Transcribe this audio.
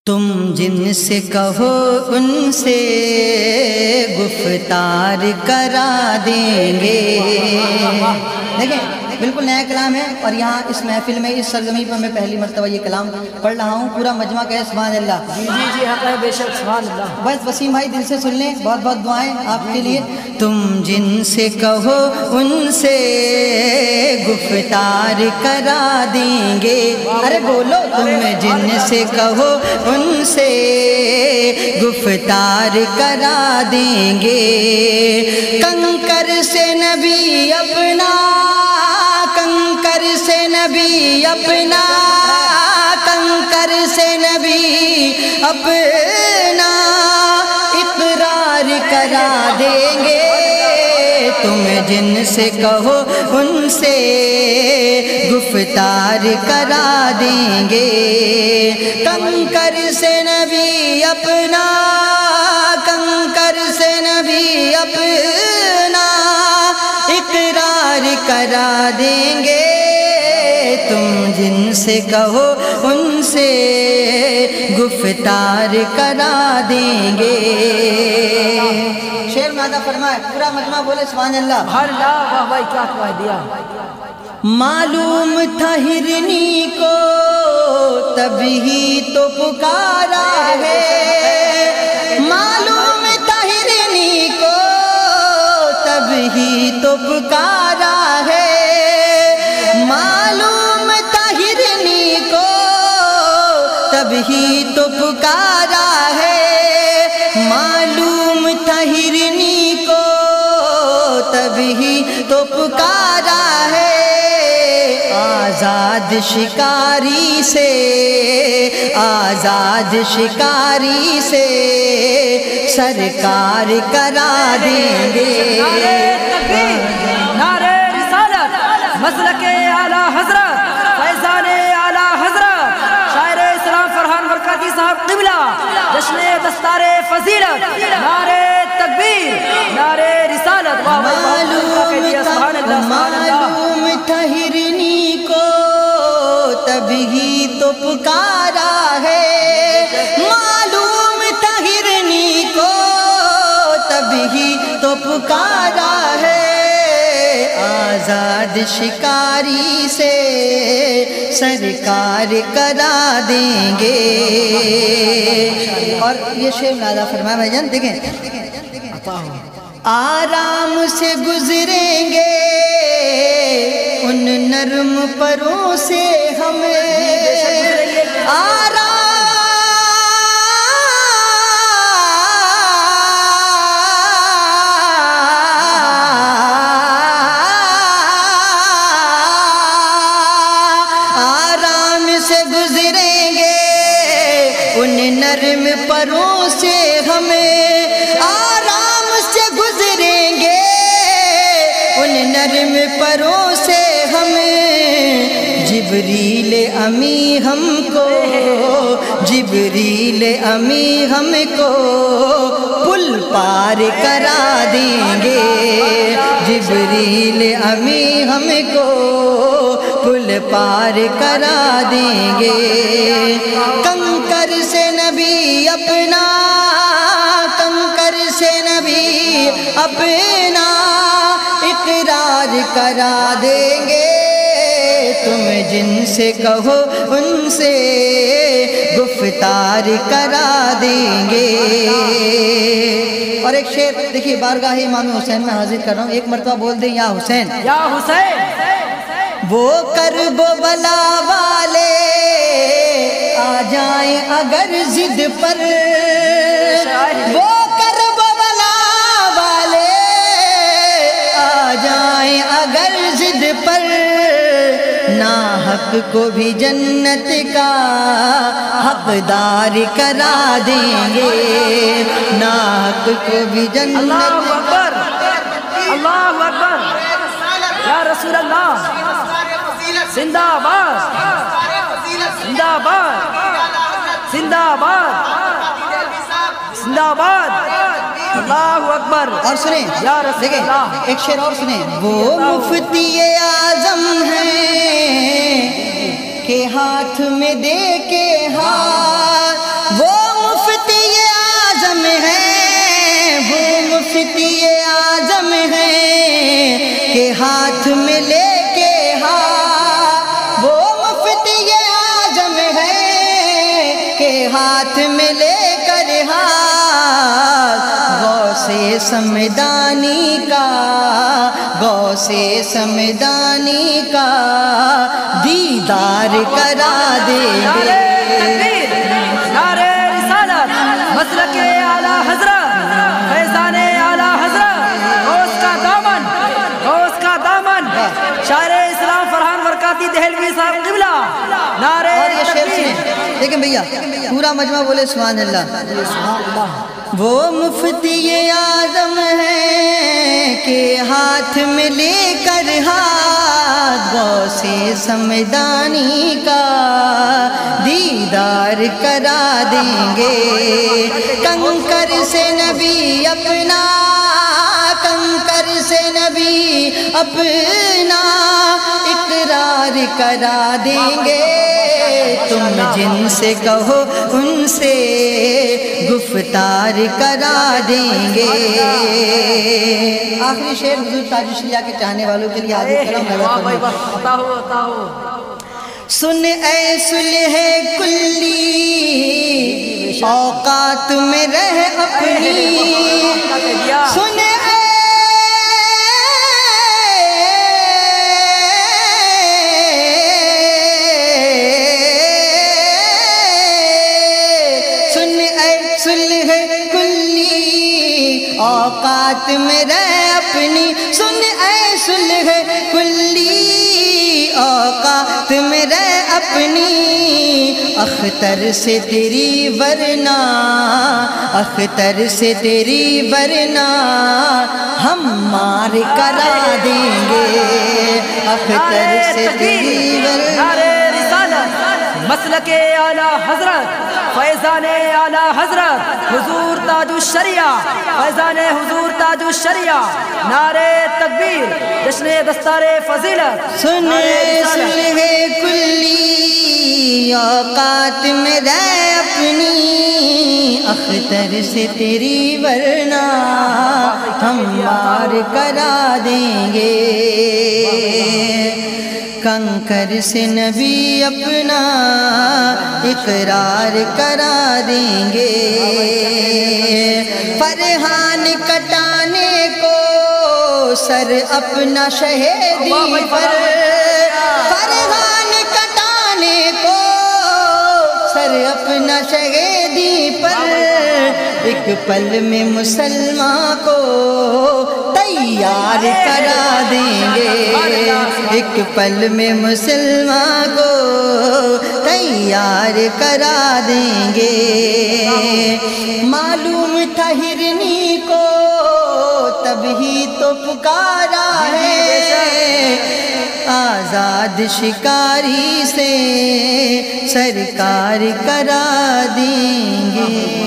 تم جن سے کہو ان سے گفتار کرا دیں گے۔ دیکھیں بالکل نیا کلام ہے، اور یہاں اس محفل میں اس سرزمین پر میں پہلی مرتبہ یہ کلام پڑھ رہا ہوں۔ پورا مجمع کہے سبحان اللہ۔ جی حق ہے، بے شک سبحان اللہ۔ بس وسیم بھائی دل سے سن لیں، بہت بہت دعائیں آپ کے لیے۔ تم جن سے کہو ان سے گفتار کرا دیں گے۔ ارے بولو، تم جن سے کہو ان سے گفتار کرا دیں گے۔ کنکر سے نبی اپنا، کنکر سے نبی اپنا، کنکر سے نبی اپنا اقرار کرا دیں گے۔ تم جن سے کہو ان سے گفتار کرا دیں گے۔ کنکر سے نبی اپنا، کنکر سے نبی اپنا اقرار کرا دیں گے۔ تم جن سے کہو ان سے گفتار کرا دیں گے۔ شعر مادہ فرمائے، پورا مجمع بولے سبحان اللہ۔ سبحان اللہ، واہ بھائی کیا کہہ دیا۔ معلوم تھا ہرنی کو تبھی تو پکارا ہے، معلوم تھا ہرنی کو تبھی تو پکارا ہے، معلوم تھا ہرنی کو تبھی تو پکارا ہے، معلوم تھا ہرنی کو تبھی تو پکارا ہے۔ آزاد شکاری سے، آزاد شکاری سے سرکار کرا دیں گے۔ نعرہ تکبیر، نعرہ رسالت، مسلک اعلیٰ حضرت، فیضان اعلیٰ حضرت، شاعر اسلام فرحان برکاتی صاحب قبلہ، جشن دستار فضیلت، نعرہ تکبیر، نعرہ رسالت۔ معلوم تھا ہرنی کو تبھی تو پکارا ہے، معلوم تھا ہرنی کو تبھی تو پکارا ہے۔ آزاد شکاری سے سرکار کرا دیں گے۔ اور یہ شعر نازا فرمایا بھائی جان، دیکھیں آرام سے گزریں گے ان نرم پروں سے ہمیں، آرام سے گزریں گے ان نرم پروں سے ہمیں، آرام سے گزریں گے ان نرم پروں سے ہمیں۔ جبریل امی ہم کو، جبریل امی ہم کو پل پار کرا دیں گے، جبریل امی ہم کو پل پار کرا دیں گے۔ کنکر سے نبی اپنا، کنکر سے نبی اپنا اقرار کرا دیں گے۔ تم جن سے کہو ان سے گفتار کرا دیں گے۔ اور ایک شعر دیکھیے، بارگاہ امام حسین میں حاضر کر رہا ہوں، ایک مرتبہ بول دیں یا حسین، یا حسین۔ وہ کرب و بلا والے آ جائیں اگر ضد پر، وہ کرب و بلا والے آ جائیں اگر ضد پر، ناحق کو بھی جنت کا حقدار کرا دیں گے، ناحق کو بھی جنت۔ اللہ اکبر، اللہ اکبر، یا رسول اللہ، زندہ باد، زندہ باد، زندہ باد، زندہ باد، اللہ اکبر۔ اور سنیں، یا رسول دیکھیں اللہ، ایک شعر اور سنیں، وہ مفتی اعظم ہیں کہ ہاتھ میں دے کے ہاتھ، وہ ہاتھ میں لے کر ہاتھ غوث سمدانی کا، غوث سمدانی کا دیدار کرا دیں گے۔ نعرہ رسالت، مسلک اعلیٰ حضرت، فیضان اعلیٰ حضرت، غوث کا دامن، غوث کا دامن، شاعر اسلام فرحان برکاتی دہلوی صاحب قبلہ، نعرہ اور یہ شعر تکبیر۔ سنیں، لیکن بھیا پورا مجمع بولے سبحان اللہ۔ وہ مفتی اعظم ہے کہ ہاتھ میں لے کر ہاتھ غوث سمدانی کا دیدار کرا دیں گے۔ کنکر سے نبی اپنا، کنکر سے نبی اپنا اقرار کرا دیں گے۔ تم جن سے کہو ان سے گفتار کرا دیں گے۔ آخری شعر حضور تاج الشریعہ کے چاہنے والوں کے لیے حاضر کرم نظر فرمائیں۔ سن اے صلح کلی اوقات میں رہ اپنی، سن اے صلح کلی اوقات میں رہ اپنی، سن اے صلح کلی اوقات میں رہ اپنی، اختر سے تیری ورنہ، اختر سے تیری ورنہ ہم مار کرا دیں گے، اختر سے تیری ورنہ۔ نعرہ رسالت، مسلک اعلیٰ حضرت، فیضان اعلیٰ حضرت، حضور تاج الشریعہ، فیضان حضور تاج الشریعہ، نعرہ تکبیر، جشن دستار فضیلت۔ سن صلح کلی اوقات میں رہ اپنی، اختر سے تیری ورنہ ہم مار کرا دیں گے۔ کنکر سے نبی اپنا اقرار کرا دیں گے۔ فرحان کٹانے کو سر اپنا شہیدی پر، فرحان کٹانے کو سر اپنا شہیدی پر، ایک پل میں مسلمان کو تیار کرا دیں گے، ایک پل میں مسلمان کو تیار کرا دیں گے۔ معلوم تھا ہرنی کو تب ہی تو پکارا ہے، آزاد شکاری سے سرکار کرا دیں گے۔